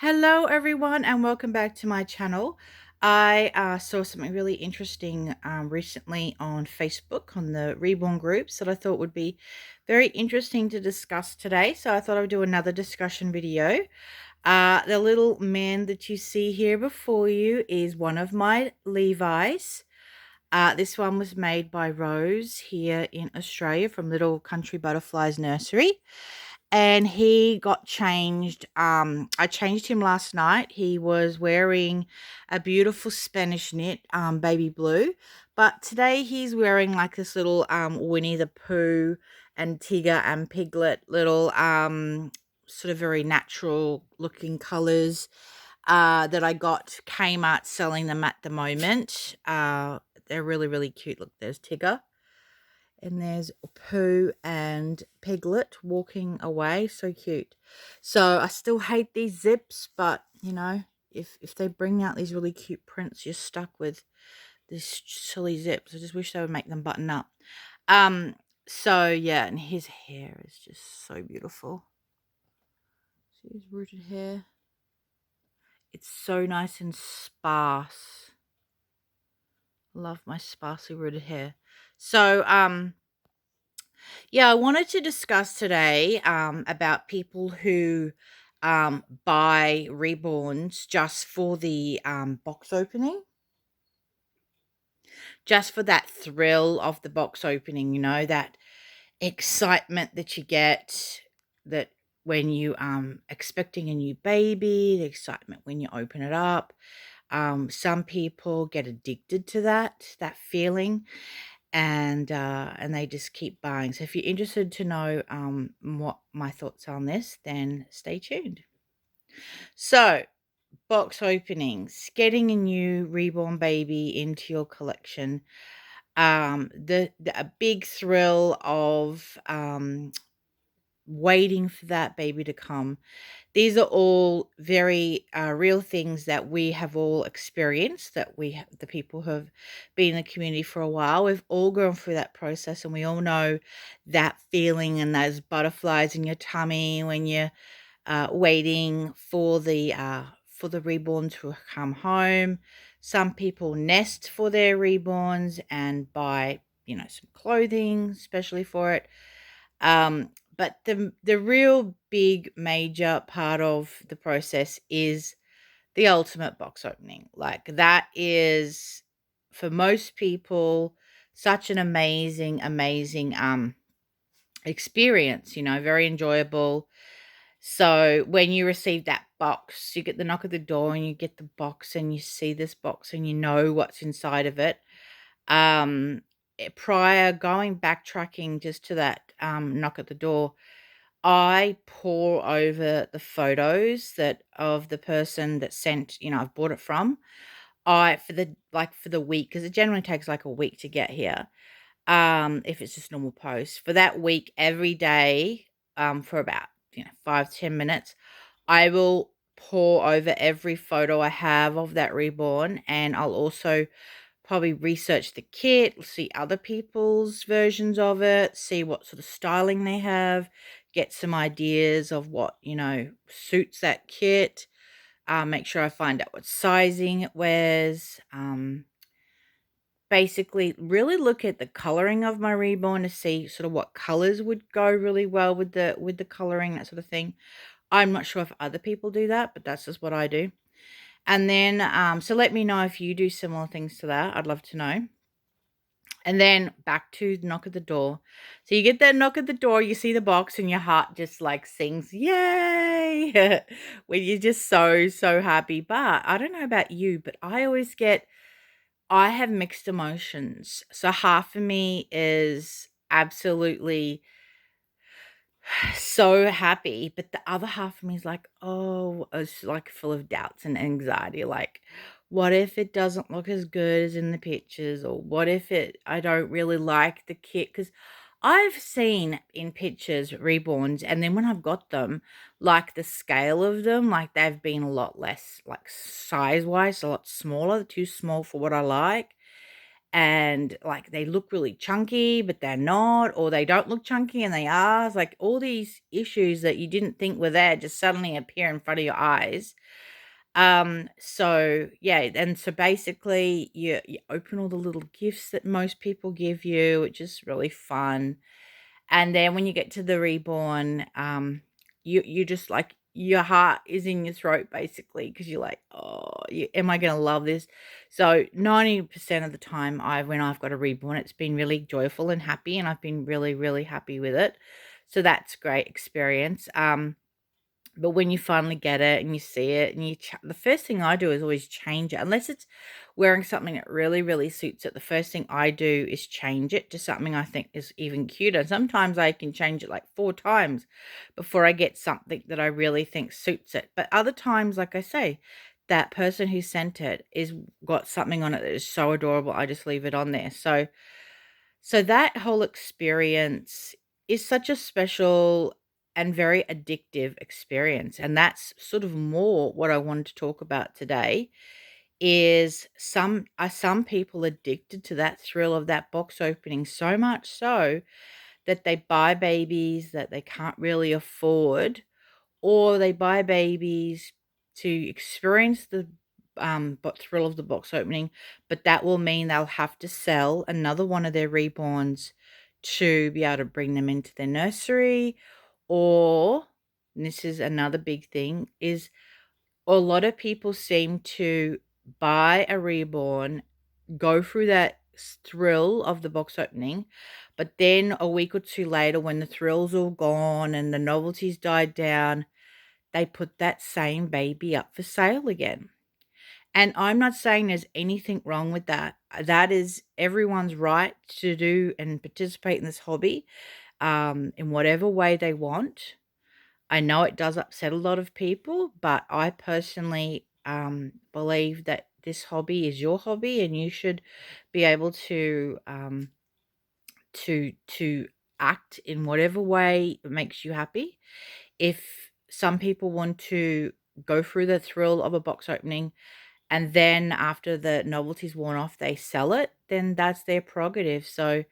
Hello everyone and welcome back to my channel. I saw something really interesting recently on Facebook on the Reborn groups that I thought would be very interesting to discuss today. So I thought I would do another discussion video. The little man that you see here before you is one of my Levi's. This one was made by Rose here in Australia from Little Country Butterflies Nursery. And he got changed. I changed him last night. He was wearing a beautiful Spanish knit, baby blue. But today he's wearing like this little Winnie the Pooh and Tigger and Piglet little sort of very natural looking colors that I got Kmart selling them at the moment. They're really, really cute. Look, there's Tigger. And there's Pooh and Piglet walking away. So cute. So I still hate these zips, but, you know, if they bring out these really cute prints, you're stuck with these silly zips. I just wish they would make them button up. So, yeah, and his hair is just so beautiful. See his rooted hair? It's so nice and sparse. Love my sparsely rooted hair. So, yeah, I wanted to discuss today about people who buy Reborns just for the box opening, just for that thrill of the box opening, you know, that excitement that you get that when you expecting a new baby, the excitement when you open it up. Some people get addicted to that feeling and they just keep buying. So if you're interested to know what my thoughts are on this, then stay tuned. So box openings, getting a new reborn baby into your collection, a big thrill of waiting for that baby to come. These are all very real things that we have all experienced, that the people who have been in the community for a while, we've all gone through that process, and we all know that feeling and those butterflies in your tummy when you're waiting for the reborn to come home. Some people nest for their reborns and buy, some clothing especially for it. But the real big major part of the process is the ultimate box opening. Like that is for most people such an amazing experience, very enjoyable. So when you receive that box, you get the knock at the door and you get the box and you see this box and you know what's inside of it. Prior going backtracking just to that knock at the door, I pore over the photos that of the person that sent, I've bought it from. I for the week, because it generally takes like a week to get here. If it's just normal post. For that week, every day, for about, 5-10 minutes, I will pore over every photo I have of that reborn, and I'll also probably research the kit, see other people's versions of it, see what sort of styling they have, get some ideas of what, suits that kit, make sure I find out what sizing it wears, basically really look at the coloring of my reborn to see sort of what colors would go really well with the coloring, that sort of thing. I'm not sure if other people do that, but that's just what I do. And then, so let me know if you do similar things to that. I'd love to know. And then back to knock at the door. So you get that knock at the door, you see the box, and your heart just like sings, yay! When you're just so, so happy. But I don't know about you, but I have mixed emotions. So half of me is absolutely so happy, but the other half of me is like, oh, it's like full of doubts and anxiety. Like, what if it doesn't look as good as in the pictures? Or what if I don't really like the kit? Because I've seen in pictures reborns, and then when I've got them, like the scale of them, like they've been a lot less, like size wise, a lot smaller, too small for what I like. and like they look really chunky, but they're not, or they don't look chunky and they are. It's like all these issues that you didn't think were there just suddenly appear in front of your eyes. So yeah, and so basically you open all the little gifts that most people give you, which is really fun. And then when you get to the reborn, you just like your heart is in your throat basically because you're like, oh, am I gonna love this? So 90% of the time, when I've got a reborn, it's been really joyful and happy, and I've been really really happy with it. So that's great experience. But when you finally get it and you see it and the first thing I do is always change it. Unless it's wearing something that really, really suits it, the first thing I do is change it to something I think is even cuter. Sometimes I can change it like 4 times before I get something that I really think suits it. But other times, like I say, that person who sent it is got something on it that is so adorable, I just leave it on there. So that whole experience is such a special and very addictive experience, and that's sort of more what I wanted to talk about today. Is some people addicted to that thrill of that box opening so much so that they buy babies that they can't really afford, or they buy babies to experience the thrill of the box opening, but that will mean they'll have to sell another one of their reborns to be able to bring them into their nursery. Or, and this is another big thing, is a lot of people seem to buy a reborn, go through that thrill of the box opening, but then a week or two later, when the thrill's all gone and the novelty's died down, they put that same baby up for sale again. And I'm not saying there's anything wrong with that. That is everyone's right to do and participate in this hobby in whatever way they want. I know it does upset a lot of people, but I personally believe that this hobby is your hobby, and you should be able to act in whatever way makes you happy. If some people want to go through the thrill of a box opening and then after the novelty's worn off, they sell it, then that's their prerogative. So,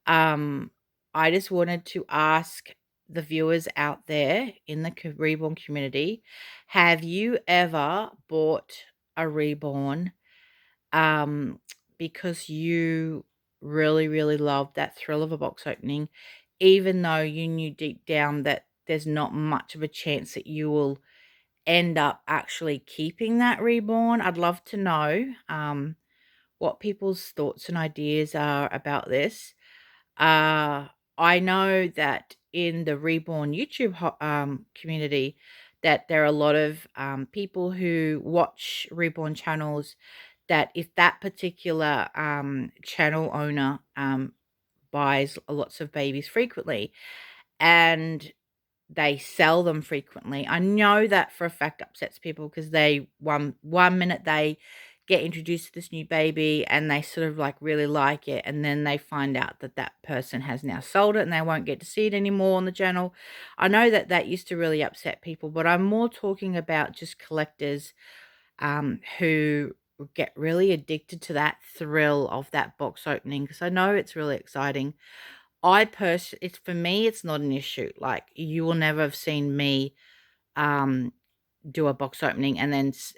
um, I just wanted to ask the viewers out there in the reborn community, have you ever bought a reborn um, because you really, really loved that thrill of a box opening, even though you knew deep down that there's not much of a chance that you will end up actually keeping that reborn? I'd love to know what people's thoughts and ideas are about this. Uh, I know that in the Reborn YouTube community, that there are a lot of people who watch Reborn channels. That if that particular channel owner buys lots of babies frequently, and they sell them frequently. I know that for a fact upsets people because they one minute they get introduced to this new baby and they sort of like really like it, and then they find out that that person has now sold it and they won't get to see it anymore on the channel. I know that that used to really upset people, but I'm more talking about just collectors who get really addicted to that thrill of that box opening, because I know it's really exciting. It's for me, it's not an issue. Like, you will never have seen me, um, do a box opening and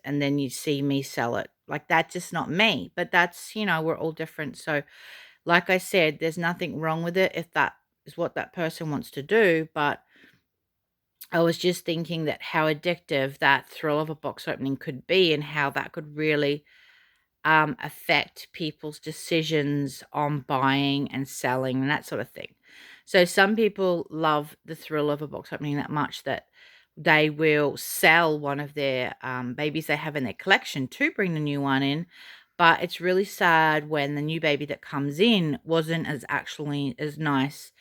then you see me sell it. Like, that's just not me. But that's, we're all different. So, like I said, there's nothing wrong with it if that is what that person wants to do. But I was just thinking that how addictive that thrill of a box opening could be, and how that could really affect people's decisions on buying and selling and that sort of thing. So some people love the thrill of a box opening that much that they will sell one of their babies they have in their collection to bring the new one in. But it's really sad when the new baby that comes in wasn't actually as nice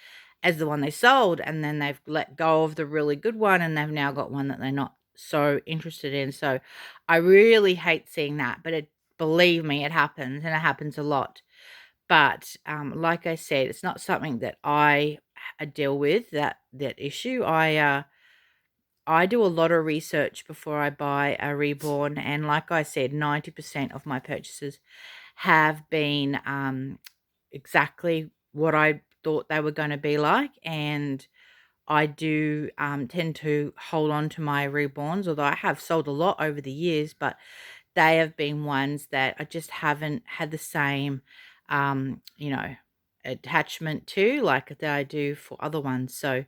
as the one they sold, and then they've let go of the really good one and they've now got one that they're not so interested in. So I really hate seeing that, but believe me, it happens, and it happens a lot. But like I said, it's not something that I deal with, that issue. I do a lot of research before I buy a reborn, and like I said, 90% of my purchases have been exactly what I thought they were going to be like. And I do tend to hold on to my reborns, although I have sold a lot over the years, but they have been ones that I just haven't had the same, you know, attachment to like that I do for other ones. So,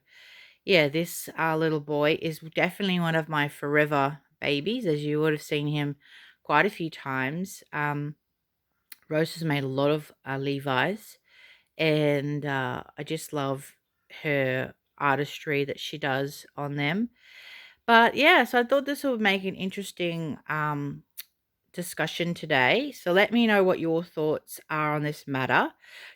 yeah, this little boy is definitely one of my forever babies, as you would have seen him quite a few times. Rose has made a lot of Levi's, and I just love her artistry that she does on them. But yeah, so I thought this would make an interesting discussion today. So let me know what your thoughts are on this matter.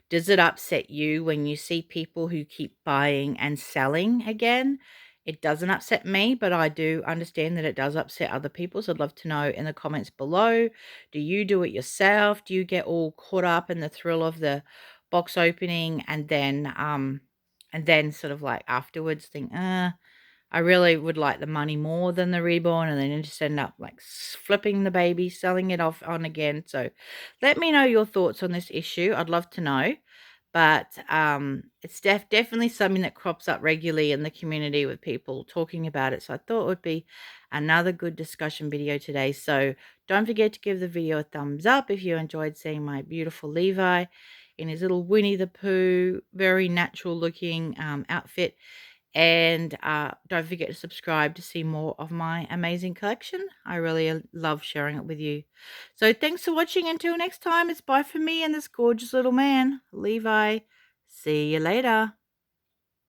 Does it upset you when you see people who keep buying and selling again? It doesn't upset me, but I do understand that it does upset other people. So I'd love to know in the comments below. Do you do it yourself? Do you get all caught up in the thrill of the box opening and then sort of like afterwards think, I really would like the money more than the reborn, and then you just end up like flipping the baby, selling it off on again. So let me know your thoughts on this issue. I'd love to know. But it's definitely something that crops up regularly in the community with people talking about it. So I thought it would be another good discussion video today. So don't forget to give the video a thumbs up if you enjoyed seeing my beautiful Levi in his little Winnie the Pooh, very natural looking outfit. And don't forget to subscribe to see more of my amazing collection. I really love sharing it with you. So thanks for watching. Until next time, it's bye from me and this gorgeous little man, Levi. See you later.